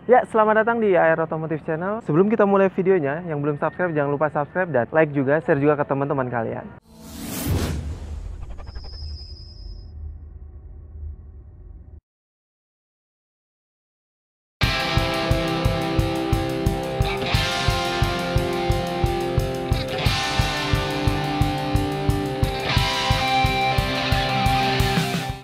Ya, selamat datang di AR Automotive Channel. Sebelum kita mulai videonya, yang belum subscribe jangan lupa subscribe dan like juga, share juga ke teman-teman kalian.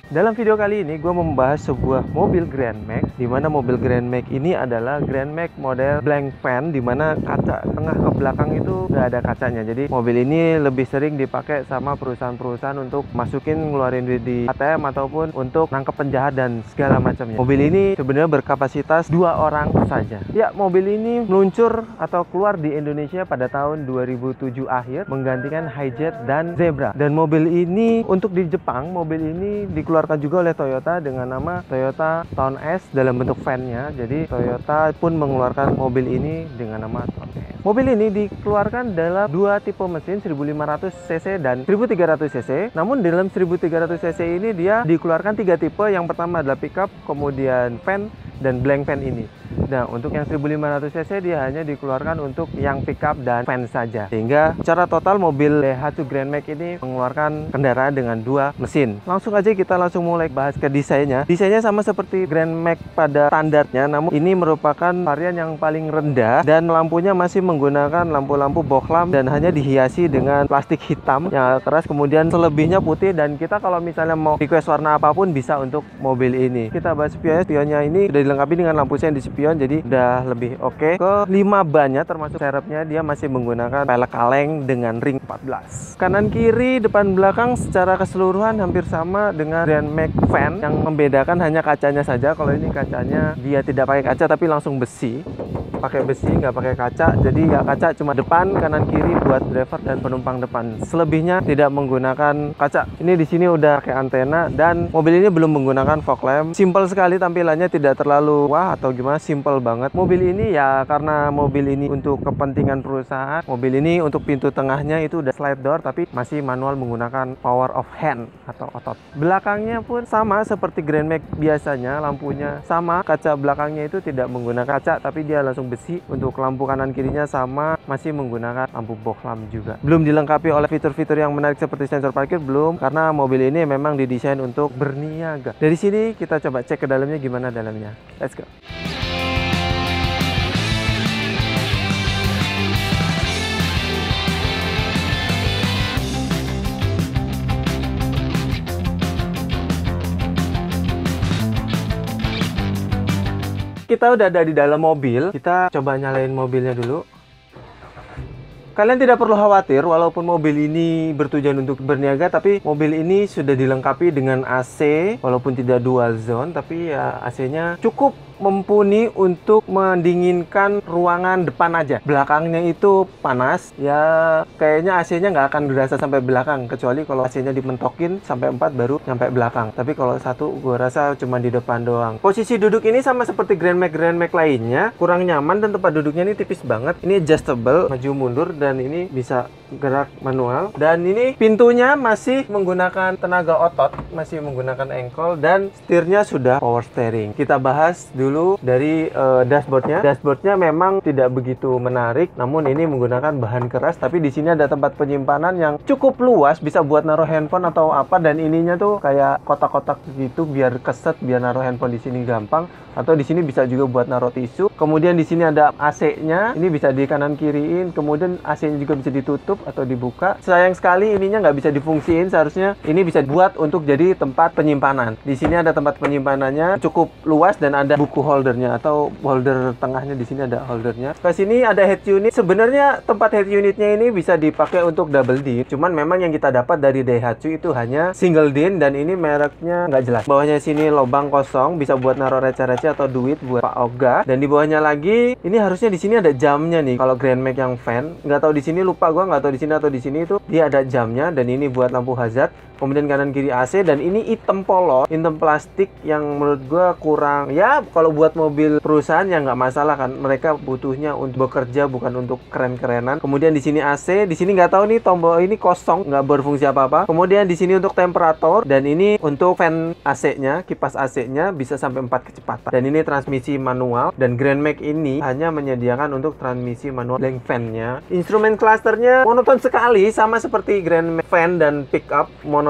Dalam video kali ini gue membahas sebuah mobil Grand Max, di mana mobil Grand Max ini adalah Grand Max model blank pan, di mana kaca tengah ke belakang itu nggak ada kacanya. Jadi mobil ini lebih sering dipakai sama perusahaan-perusahahan untuk masukin ngeluarin duit di ATM ataupun untuk nangkep penjahat dan segala macamnya. Mobil ini sebenarnya berkapasitas 2 orang saja. Ya, mobil ini meluncur atau keluar di Indonesia pada tahun 2007 akhir, menggantikan Hijet dan Zebra. Dan mobil ini untuk di Jepang, mobil ini dikeluarkan juga oleh Toyota dengan nama Toyota Town S dalam bentuk van-nya. Jadi Toyota pun mengeluarkan mobil ini dengan nama Town S. Mobil ini dikeluarkan dalam 2 tipe mesin, 1500 cc dan 1300 cc. Namun dalam 1300 cc ini dia dikeluarkan 3 tipe. Yang pertama adalah pickup, kemudian van dan blank van ini. Nah, untuk yang 1500 cc dia hanya dikeluarkan untuk yang pickup dan van saja. Sehingga secara total mobil Daihatsu Grand Max ini mengeluarkan kendaraan dengan 2 mesin. Langsung aja kita langsung mulai bahas ke desainnya. Desainnya sama seperti Grand Max pada standarnya, namun ini merupakan varian yang paling rendah dan lampunya masih menggunakan lampu-lampu box lamp dan hanya dihiasi dengan plastik hitam yang keras, kemudian selebihnya putih. Dan kita kalau misalnya mau request warna apapun bisa untuk mobil ini. Kita bahas spionnya. Spionnya ini sudah dilengkapi dengan lampu sen di spion, jadi udah lebih oke. Ke 5 bannya termasuk serepnya dia masih menggunakan pelek kaleng dengan ring 14. Kanan kiri depan belakang secara keseluruhan hampir sama dengan Grand Max van. Yang membedakan hanya kacanya saja. Kalau ini kacanya dia tidak pakai kaca tapi langsung besi, pakai besi nggak pakai kaca. Jadi ya kaca cuma depan, kanan kiri buat driver dan penumpang depan. Selebihnya tidak menggunakan kaca. Ini di sini udah pakai antena dan mobil ini belum menggunakan fog lamp. Simple sekali tampilannya, tidak terlalu wah atau gimana, simple banget. Mobil ini ya karena mobil ini untuk kepentingan perusahaan. Mobil ini untuk pintu tengahnya itu udah slide door tapi masih manual menggunakan power of hand atau otot. Belakangnya pun sama seperti Grand Max biasanya, lampunya sama, kaca belakangnya itu tidak menggunakan kaca tapi dia langsung besi. Untuk lampu kanan kirinya sama, masih menggunakan lampu box lamp juga. Belum dilengkapi oleh fitur-fitur yang menarik seperti sensor parkir, belum, karena mobil ini memang didesain untuk berniaga. Dari sini kita coba cek ke dalamnya gimana dalamnya. Let's go. Kita udah ada di dalam mobil. Kita coba nyalain mobilnya dulu. Kalian tidak perlu khawatir, walaupun mobil ini bertujuan untuk berniaga, tapi mobil ini sudah dilengkapi dengan AC. Walaupun tidak dual zone, tapi ya AC-nya cukup mumpuni untuk mendinginkan ruangan depan aja. Belakangnya itu panas, ya kayaknya AC-nya nggak akan berasa sampai belakang, kecuali kalau AC-nya dimentokin sampai 4 baru nyampe belakang. Tapi kalau satu, gue rasa cuma di depan doang. Posisi duduk ini sama seperti Grand Max lainnya, kurang nyaman dan tempat duduknya ini tipis banget. Ini adjustable, maju mundur, dan ini bisa gerak manual. Dan ini pintunya masih menggunakan tenaga otot, masih menggunakan engkol, dan setirnya sudah power steering. Kita bahas dulu dari dashboardnya. Dashboardnya memang tidak begitu menarik, namun ini menggunakan bahan keras. Tapi di sini ada tempat penyimpanan yang cukup luas, bisa buat naruh handphone atau apa. Dan ininya tuh kayak kotak-kotak gitu, biar keset, biar naruh handphone di sini gampang. Atau di sini bisa juga buat naruh tisu. Kemudian di sini ada AC-nya, ini bisa di kanan kiriin. Kemudian AC-nya juga bisa ditutup atau dibuka. Sayang sekali ininya nggak bisa difungsiin. Seharusnya ini bisa buat untuk jadi tempat penyimpanan. Di sini ada tempat penyimpanannya cukup luas dan ada buku holdernya atau holder tengahnya. Di sini ada holdernya. Ke sini ada head unit. Sebenarnya tempat head unitnya ini bisa dipakai untuk double din. Cuman memang yang kita dapat dari Daihatsu itu hanya single din dan ini mereknya nggak jelas. Bawahnya sini lubang kosong, bisa buat naruh receh-receh atau duit buat Pak Oga. Dan di bawahnya lagi ini harusnya di sini ada jamnya nih. Kalau Grand Max yang van, nggak tahu di sini, lupa gua nggak tahu atau di sini atau di sini itu dia ada jamnya, dan ini buat lampu hazard. Kemudian kanan kiri AC, dan ini hitam polos, hitam plastik yang menurut gua kurang. Ya kalau buat mobil perusahaan ya nggak masalah kan, mereka butuhnya untuk bekerja bukan untuk keren-kerenan. Kemudian di sini AC, di sini nggak tahu nih tombol ini kosong, nggak berfungsi apa-apa. Kemudian di sini untuk temperatur, dan ini untuk fan AC-nya, kipas AC-nya bisa sampai 4 kecepatan. Dan ini transmisi manual, dan Grand Max ini hanya menyediakan untuk transmisi manual blank fan-nya. Instrumen clusternya monoton sekali, sama seperti Grand Max fan dan pickup monoton.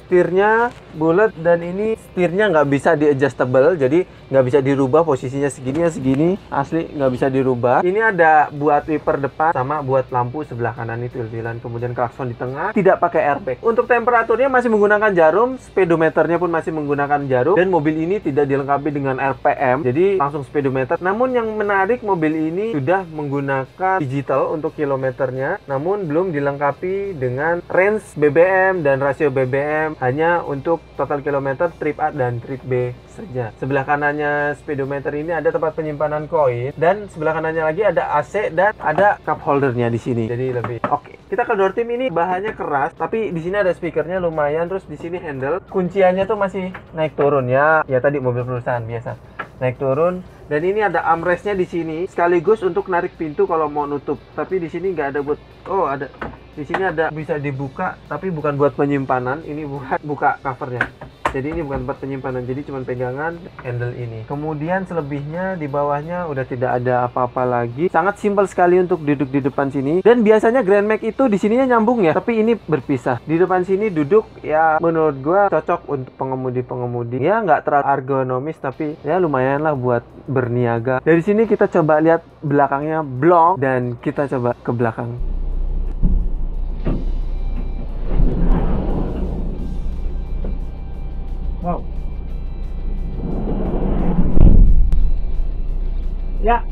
Setirnya bulat, dan ini setirnya nggak bisa di adjustable, jadi nggak bisa dirubah posisinya segini ya segini, asli nggak bisa dirubah. Ini ada buat wiper depan sama buat lampu sebelah kanan itu tilan. Kemudian klakson di tengah, tidak pakai airbag. Untuk temperaturnya masih menggunakan jarum, speedometernya pun masih menggunakan jarum, dan mobil ini tidak dilengkapi dengan RPM, jadi langsung speedometer. Namun yang menarik, mobil ini sudah menggunakan digital untuk kilometernya, namun belum dilengkapi dengan range BBM dan rasio BBM, hanya untuk total kilometer, trip A dan trip B saja. Sebelah kanannya speedometer ini ada tempat penyimpanan koin, dan sebelah kanannya lagi ada AC dan ada cup holdernya di sini. Jadi lebih oke. Kita ke door trim, ini bahannya keras, tapi di sini ada speakernya lumayan, terus di sini handle. Kunciannya tuh masih naik turun ya. Ya tadi mobil perusahaan biasa. Naik turun, dan ini ada armrestnya di sini sekaligus untuk narik pintu kalau mau nutup. Tapi di sini nggak ada buat, oh ada. Di sini ada bisa dibuka, tapi bukan buat penyimpanan, ini buat buka covernya. Jadi ini bukan tempat penyimpanan, jadi cuma pegangan handle ini. Kemudian selebihnya di bawahnya udah tidak ada apa-apa lagi. Sangat simpel sekali untuk duduk di depan sini. Dan biasanya Grand Max itu di sininya nyambung ya, tapi ini berpisah. Di depan sini duduk ya menurut gua cocok untuk pengemudi-pengemudi. Ya nggak terlalu ergonomis, tapi ya lumayan lah buat berniaga. Dari sini kita coba lihat belakangnya blong, dan kita coba ke belakang. Wow. Ya,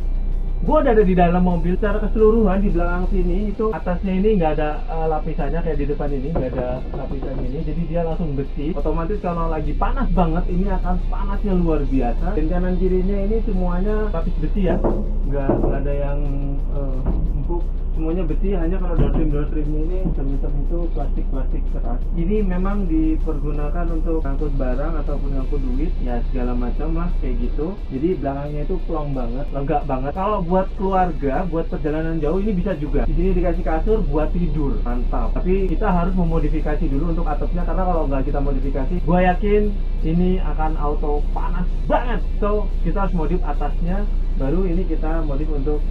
gue udah ada di dalam mobil. Secara keseluruhan di belakang sini itu atasnya ini nggak ada lapisannya kayak di depan ini, nggak ada lapisan ini. Jadi dia langsung besi. Otomatis kalau lagi panas banget ini akan panasnya luar biasa. Dan kanan kirinya ini semuanya lapis besi ya, nggak ada yang empuk. Semuanya besi, hanya kalau door trim ini hitam-hitam itu plastik keras. Ini memang dipergunakan untuk ngangkut barang ataupun ngangkut duit ya, segala macam lah kayak gitu. Jadi belakangnya itu plong banget, lega banget. Kalau buat keluarga, buat perjalanan jauh ini bisa juga. Di sini dikasih kasur buat tidur, mantap. Tapi kita harus memodifikasi dulu untuk atapnya, karena kalau nggak kita modifikasi, gue yakin ini akan auto panas banget. So kita harus modif atasnya, baru ini kita modif untuk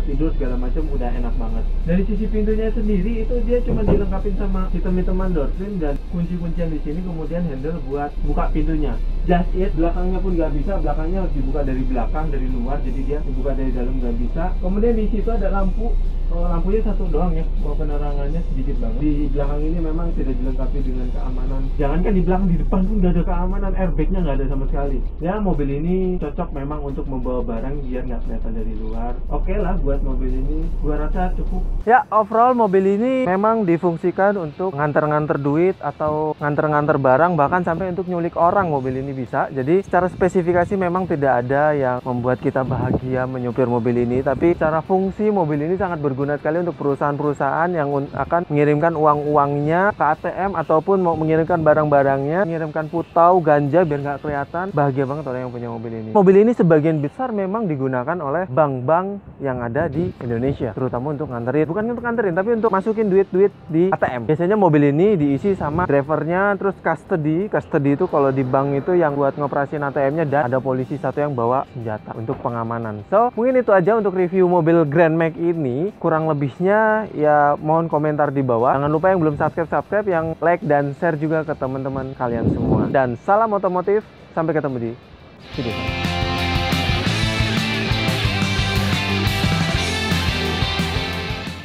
tidur segala macam, udah enak banget. Dari sisi pintunya sendiri itu dia cuma dilengkapi sama hitam-hitaman door trim dan kunci-kuncian di sini, kemudian handle buat buka pintunya. Just it. Belakangnya pun nggak bisa, belakangnya harus dibuka dari belakang, dari luar, jadi dia dibuka dari dalam nggak bisa. Kemudian di situ ada lampu. Lampunya satu doang ya, mau penerangannya sedikit banget. Di belakang ini memang tidak dilengkapi dengan keamanan. Jangankan di belakang, di depan pun nggak ada keamanan, airbagnya nggak ada sama sekali. Ya mobil ini cocok memang untuk membawa barang biar nggak kelihatan dari luar. Oke lah buat mobil ini, gua rasa cukup. Ya overall mobil ini memang difungsikan untuk nganter-nganter duit atau nganter-nganter barang, bahkan sampai untuk nyulik orang mobil ini bisa. Jadi secara spesifikasi memang tidak ada yang membuat kita bahagia menyupir mobil ini, tapi secara fungsi mobil ini sangat berguna sekali untuk perusahaan-perusahaan yang akan mengirimkan uang-uangnya ke ATM ataupun mau mengirimkan barang-barangnya, mengirimkan putau, ganja biar nggak kelihatan. Bahagia banget orang yang punya mobil ini. Mobil ini sebagian besar memang digunakan oleh bank-bank yang ada di Indonesia, terutama untuk nganterin, bukan untuk nganterin, tapi untuk masukin duit-duit di ATM. Biasanya mobil ini diisi sama drivernya, terus custody itu kalau di bank itu yang buat ngoperasin ATM-nya, dan ada polisi satu yang bawa senjata untuk pengamanan. So mungkin itu aja untuk review mobil Grand Max ini. Kurang lebihnya ya mohon komentar di bawah. Jangan lupa yang belum subscribe, yang like dan share juga ke teman-teman kalian semua. Dan salam otomotif, sampai ketemu di video selanjutnya.